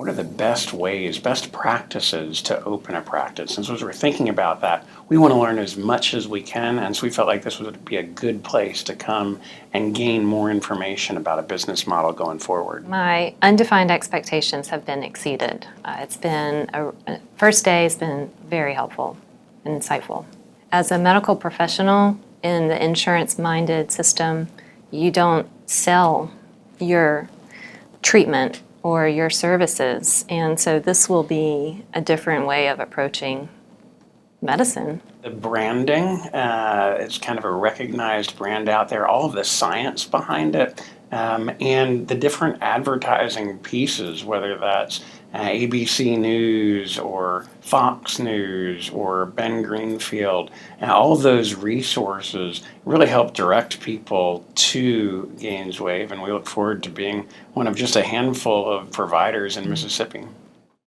what are the best ways, best practices to open a practice? And so as we're thinking about that, we want to learn as much as we can. And so we felt like this would be a good place to come and gain more information about a business model going forward. My undefined expectations have been exceeded. It's been first day has been very helpful and insightful. As a medical professional in the insurance-minded system, you don't sell your treatment or your services, and so this will be a different way of approaching medicine. The branding is kind of a recognized brand out there, all of the science behind it, and the different advertising pieces, whether that's ABC News or Fox News or Ben Greenfield, and all of those resources really help direct people to GAINSWave, and we look forward to being one of just a handful of providers in Mississippi.